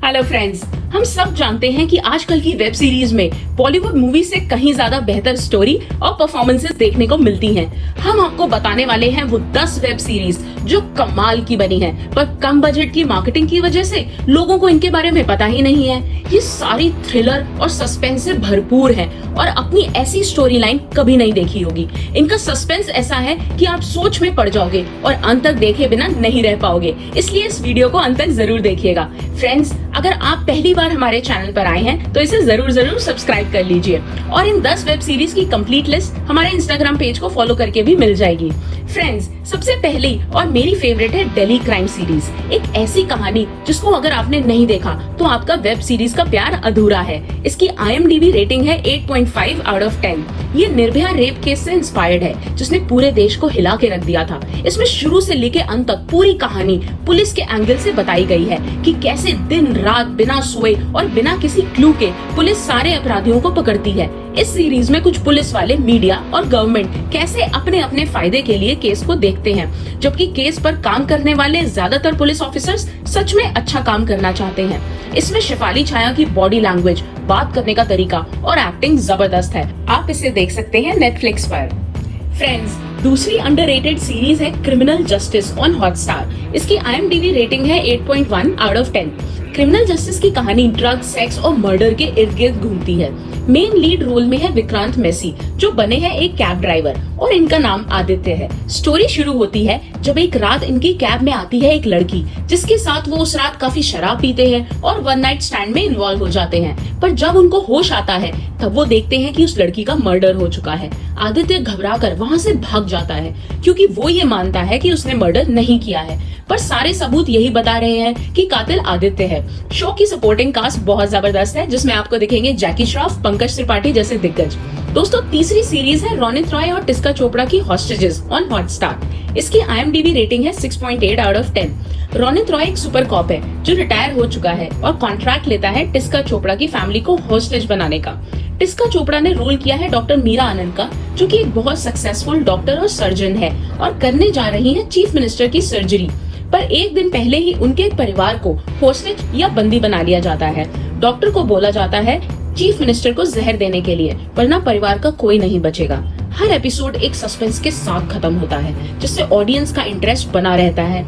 Hello friends, हम सब जानते हैं कि आजकल की वेब सीरीज में बॉलीवुड मूवी से कहीं ज्यादा बेहतर स्टोरी और परफॉर्मेंसेस देखने को मिलती हैं। हम आपको बताने वाले हैं वो 10 वेब सीरीज जो कमाल की बनी हैं, पर कम बजट की मार्केटिंग की वजह से लोगों को इनके बारे में पता ही नहीं है। ये सारी थ्रिलर और सस्पेंस से भरपूर है और अपनी ऐसी स्टोरी लाइन कभी नहीं देखी होगी। इनका सस्पेंस ऐसा है कि आप सोच में पड़ जाओगे और अंत तक देखे बिना नहीं रह पाओगे, इसलिए इस वीडियो को अंत तक जरूर देखिएगा। फ्रेंड्स, अगर आप पहली बार हमारे चैनल पर आए हैं तो इसे जरूर सब्सक्राइब कर लीजिए और इन 10 वेब सीरीज की कंप्लीट लिस्ट हमारे इंस्टाग्राम पेज को फॉलो करके भी मिल जाएगी। फ्रेंड्स, सबसे पहली और मेरी फेवरेट है दिल्ली क्राइम सीरीज। एक ऐसी कहानी जिसको अगर आपने नहीं देखा तो आपका वेब सीरीज का प्यार अधूरा है। इसकी IMDb रेटिंग है 8.5 आउट ऑफ 10। ये निर्भया रेप केस से इंस्पायर्ड है जिसने पूरे देश को हिला के रख दिया था। इसमें शुरू से लेके अंत तक पूरी कहानी पुलिस के एंगल से बताई गई है कि कैसे दिन रात बिना सोए और बिना किसी क्लू के पुलिस सारे अपराधियों को पकड़ती है। इस सीरीज में कुछ पुलिस वाले, मीडिया और गवर्नमेंट कैसे अपने अपने फायदे के लिए केस को देखते हैं, जबकि केस पर काम करने वाले ज्यादातर पुलिस ऑफिसर्स सच में अच्छा काम करना चाहते हैं। इसमें शेफाली छाया की बॉडी लैंग्वेज, बात करने का तरीका और एक्टिंग जबरदस्त है। आप इसे देख सकते हैं नेटफ्लिक्स पर। फ्रेंड्स, दूसरी अंडररेटेड सीरीज है क्रिमिनल जस्टिस ऑन हॉटस्टार। इसकी IMDb रेटिंग है 8.1 आउट ऑफ 10। क्रिमिनल जस्टिस की कहानी ड्रग, सेक्स और मर्डर के इर्द गिर्द घूमती है। मेन लीड रोल में है विक्रांत मैसी, जो बने हैं एक कैब ड्राइवर और इनका नाम आदित्य है। स्टोरी शुरू होती है जब एक रात इनकी कैब में आती है एक लड़की, जिसके साथ वो उस रात काफी शराब पीते हैं और वन नाइट स्टैंड में इन्वॉल्व हो जाते हैं। पर जब उनको होश आता है तब वो देखते हैं कि उस लड़की का मर्डर हो चुका है। आदित्य घबराकर वहाँ से भाग जाता है क्योंकि वो ये मानता है कि उसने मर्डर नहीं किया है, पर सारे सबूत यही बता रहे हैं कि कातिल आदित्य है। शो की सपोर्टिंग कास्ट बहुत जबरदस्त है, जिसमें आपको दिखेंगे जैकी श्रॉफ, पंकज त्रिपाठी जैसे दिग्गज। दोस्तों, तीसरी सीरीज है रोनित रॉय और टिस्का चोपड़ा की हॉस्टेजेस ऑन हॉटस्टार। इसकी IMDb रेटिंग है 6.8 आउट ऑफ 10। रोनित रॉय एक सुपर कॉप है जो रिटायर हो चुका है और कॉन्ट्रैक्ट लेता है टिस्का चोपड़ा की फैमिली को हॉस्टेज बनाने का। टिस्का चोपड़ा ने रोल किया है डॉक्टर मीरा आनंद का, जो कि एक बहुत सक्सेसफुल डॉक्टर और सर्जन है और करने जा रही है चीफ मिनिस्टर की सर्जरी। पर एक दिन पहले ही उनके परिवार को हॉस्टेज या बंदी बना लिया जाता है। डॉक्टर को बोला जाता है चीफ मिनिस्टर को जहर देने के लिए, वरना परिवार का कोई नहीं बचेगा। हर एपिसोड एक सस्पेंस के साथ खत्म होता है, जिससे ऑडियंस का इंटरेस्ट बना रहता है।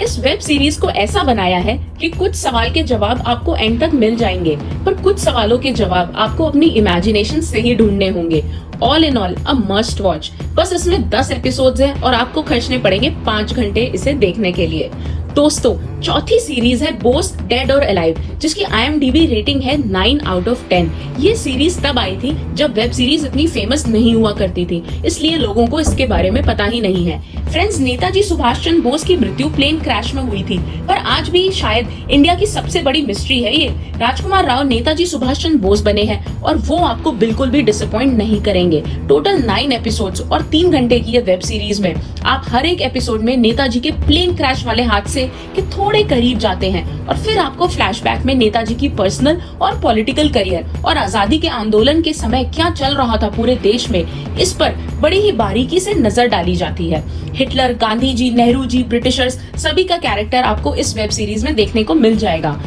इस वेब सीरीज को ऐसा बनाया है कि कुछ सवाल के जवाब आपको एंड तक मिल जाएंगे, पर कुछ सवालों के जवाब आपको अपनी इमेजिनेशन से ही ढूंढने होंगे। All in all a must watch. बस इसमें 10 एपिसोड्स हैं और आपको खर्चने पड़ेंगे 5 घंटे इसे देखने के लिए। दोस्तों, चौथी सीरीज है बोस डेड और अलाइव, जिसकी IMDb रेटिंग है 9 आउट ऑफ 10। ये सीरीज तब आई थी जब वेब सीरीज इतनी फेमस नहीं हुआ करती थी, इसलिए लोगों को इसके बारे में पता ही नहीं है। फ्रेंड्स, नेताजी सुभाष चंद्र बोस की मृत्यु प्लेन क्रैश में हुई थी, पर आज भी शायद इंडिया की सबसे बड़ी मिस्ट्री है ये। राजकुमार राव नेताजी सुभाष चंद्र बोस बने हैं और वो आपको बिल्कुल भी डिसअपॉइंट नहीं करेंगे। टोटल 9 एपिसोड्स और 3 घंटे की ये वेब सीरीज में आप हर एक एपिसोड में नेताजी के प्लेन क्रैश वाले हादसे के थोड़े करीब जाते हैं और फिर आपको फ्लैशबैक में नेताजी की पर्सनल और पॉलिटिकल करियर और आजादी के आंदोलन के समय क्या चल रहा था पूरे देश में, इस पर बड़ी ही बारीकी से नजर डाली जाती है। हिटलर, गांधी जी, नेहरू जी, ब्रिटिशर्स, सभी का कैरेक्टर आपको इस वेब सीरीज में देखने को मिल जाएगा।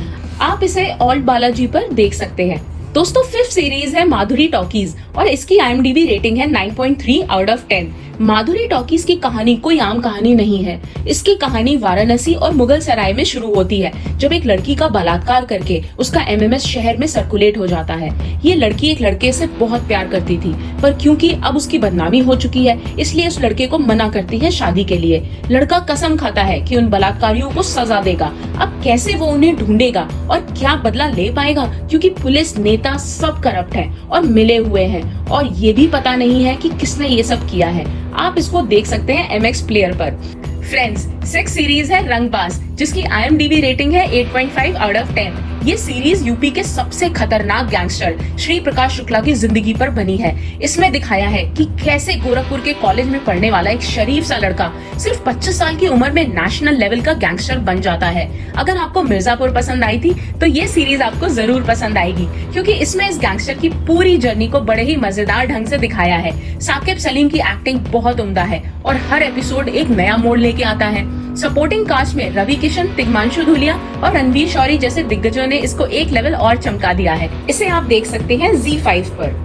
आप इसे ऑल्ट बालाजी पर देख सकते हैं। दोस्तों, 5th सीरीज है माधुरी टॉकीज और इसकी IMDb रेटिंग है 9.3 आउट ऑफ 10। माधुरी टॉकीज की कहानी कोई आम कहानी नहीं है। इसकी कहानी वाराणसी और मुगल सराय में शुरू होती है, जब एक लड़की का बलात्कार करके उसका MMS शहर में सर्कुलेट हो जाता है। ये लड़की एक लड़के से बहुत प्यार करती थी, पर क्योंकि अब उसकी बदनामी हो चुकी है, इसलिए उस लड़के को मना करती है शादी के लिए। लड़का कसम खाता है कि उन बलात्कारियों को सजा देगा। अब कैसे वो उन्हें ढूंढेगा और क्या बदला ले पाएगा, क्योंकि पुलिस, नेता सब करप्ट है और मिले हुए हैं और ये भी पता नहीं है कि किसने ये सब किया है। आप इसको देख सकते हैं MX प्लेयर पर। फ्रेंड्स, 6th सीरीज है रंगबाज, जिसकी IMDb रेटिंग है 8.5 आउट ऑफ 10। ये सीरीज यूपी के सबसे खतरनाक गैंगस्टर श्री प्रकाश शुक्ला की जिंदगी पर बनी है। इसमें दिखाया है कि कैसे गोरखपुर के कॉलेज में पढ़ने वाला एक शरीफ सा लड़का सिर्फ 25 साल की उम्र में नेशनल लेवल का गैंगस्टर बन जाता है। अगर आपको मिर्जापुर पसंद आई थी तो ये सीरीज आपको जरूर पसंद आएगी, क्योंकि इसमें इस गैंगस्टर की पूरी जर्नी को बड़े ही मजेदार ढंग से दिखाया है। साकिब सलीम की एक्टिंग बहुत उम्दा है और हर एपिसोड एक नया मोड़ लेके आता है। सपोर्टिंग कास्ट में रवि किशन, तिग्मांशु धूलिया और रणवीर शौरी जैसे दिग्गजों ने इसको एक लेवल और चमका दिया है। इसे आप देख सकते हैं ZEE5 पर।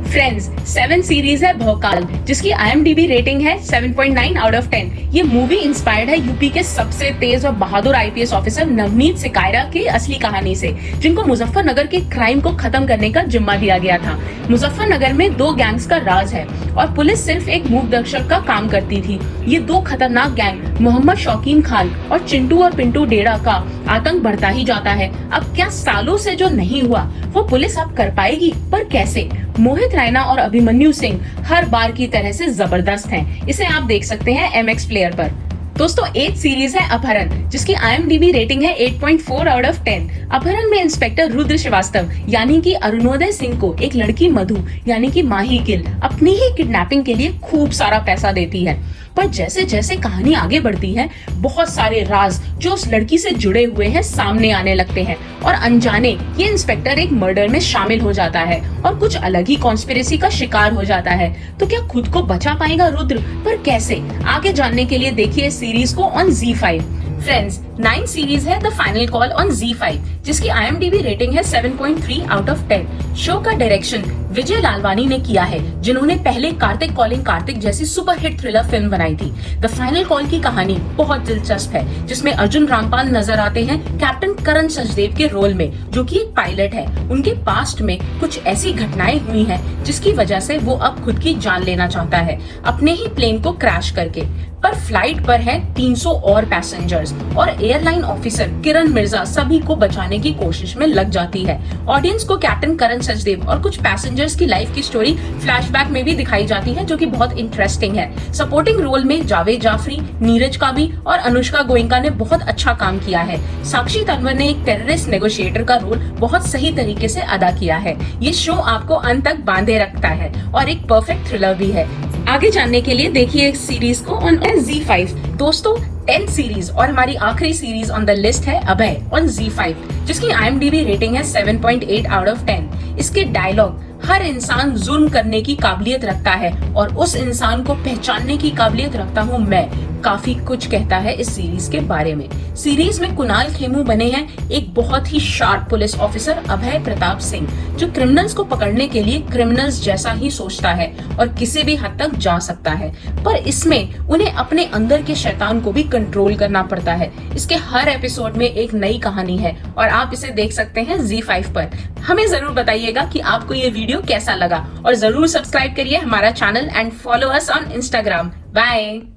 फ्रेंड्स 7 सीरीज है भौकाल, जिसकी IMDb रेटिंग है 7.9 आउट ऑफ 10। ये मूवी इंस्पायर्ड है यूपी के सबसे तेज और बहादुर IPS ऑफिसर नवनीत सिकायरा की असली कहानी से, जिनको मुजफ्फरनगर के क्राइम को खत्म करने का जिम्मा दिया गया था। मुजफ्फरनगर में 2 गैंग्स का राज है और पुलिस सिर्फ एक मूक दर्शक का काम करती थी। ये 2 खतरनाक गैंग मोहम्मद शौकीन खान और चिंटू और पिंटू डेरा का आतंक बढ़ता ही जाता है। अब क्या सालों से जो नहीं हुआ वो पुलिस अब कर पाएगी, पर कैसे? मोहित रैना और अभिमन्यु सिंह हर बार की तरह से जबरदस्त हैं। इसे आप देख सकते हैं MX प्लेयर पर। दोस्तों 8 सीरीज है अपहरण, जिसकी IMDb रेटिंग है 8.4 आउट ऑफ 10। अपहरण में इंस्पेक्टर रुद्र श्रीवास्तव यानी कि अरुणोदय सिंह को एक लड़की मधु यानी कि माही गिल अपनी ही किडनैपिंग के लिए खूब सारा पैसा देती है। पर जैसे जैसे कहानी आगे बढ़ती है, बहुत सारे राज जो उस लड़की से जुड़े हुए हैं सामने आने लगते हैं और अनजाने ये इंस्पेक्टर एक मर्डर में शामिल हो जाता है और कुछ अलग ही कॉन्स्पिरेसी का शिकार हो जाता है। तो क्या खुद को बचा पाएगा रुद्र, पर कैसे? आगे जानने के लिए देखिए सीरीज को ऑन ZEE5। फ्रेंड्स 9 सीरीज है the final call on ZEE5, जिसकी IMDb रेटिंग है 7.3 आउट ऑफ 10। शो का डायरेक्शन विजय लालवानी ने किया है, जिन्होंने पहले कार्तिक कॉलिंग कार्तिक जैसी सुपरहिट थ्रिलर फिल्म बनाई थी। द फाइनल कॉल की कहानी बहुत दिलचस्प है, जिसमें अर्जुन रामपाल नजर आते हैं कैप्टन करण सचदेव के रोल में, जो कि एक पायलट है। उनके पास्ट में कुछ ऐसी घटनाएं हुई हैं जिसकी वजह से वो अब खुद की जान लेना चाहता है, अपने ही प्लेन को क्रैश करके। पर फ्लाइट पर है 300 और पैसेंजर्स और एयरलाइन ऑफिसर किरण मिर्जा सभी को बचाने की कोशिश में लग जाती है। ऑडियंस को कैप्टन करण सचदेव और कुछ पैसेंजर्स की लाइफ की स्टोरी फ्लैशबैक में भी दिखाई जाती है, जो कि बहुत इंटरेस्टिंग है। सपोर्टिंग रोल में जावेद जाफरी, नीरज काबी और अनुष्का गोयनका ने बहुत अच्छा काम किया है। साक्षी तन्वर ने एक टेररिस्ट नेगोशिएटर का रोल बहुत सही तरीके से अदा किया है। ये शो आपको अंत तक बांधे रखता है और एक परफेक्ट थ्रिलर भी है। आगे जानने के लिए देखिए इस सीरीज को ऑन ZEE5। दोस्तों 10 सीरीज और हमारी आखिरी सीरीज ऑन द लिस्ट है अभय ऑन ZEE5, जिसकी IMDb रेटिंग है 7.8 आउट ऑफ 10। इसके डायलॉग हर इंसान जुल्म करने की काबिलियत रखता है और उस इंसान को पहचानने की काबिलियत रखता हूँ मैं, काफी कुछ कहता है इस सीरीज के बारे में। सीरीज में कुणाल खेमू बने हैं एक बहुत ही शार्प पुलिस ऑफिसर अभय प्रताप सिंह, जो क्रिमिनल्स को पकड़ने के लिए क्रिमिनल्स जैसा ही सोचता है और किसी भी हद तक जा सकता है। पर इसमें उन्हें अपने अंदर के शैतान को भी कंट्रोल करना पड़ता है। इसके हर एपिसोड में एक नई कहानी है और आप इसे देख सकते हैं ZEE5 पर। हमें जरूर बताइएगा कि आपको ये वीडियो कैसा लगा और जरूर सब्सक्राइब करिए हमारा channel and follow us on Instagram। Bye.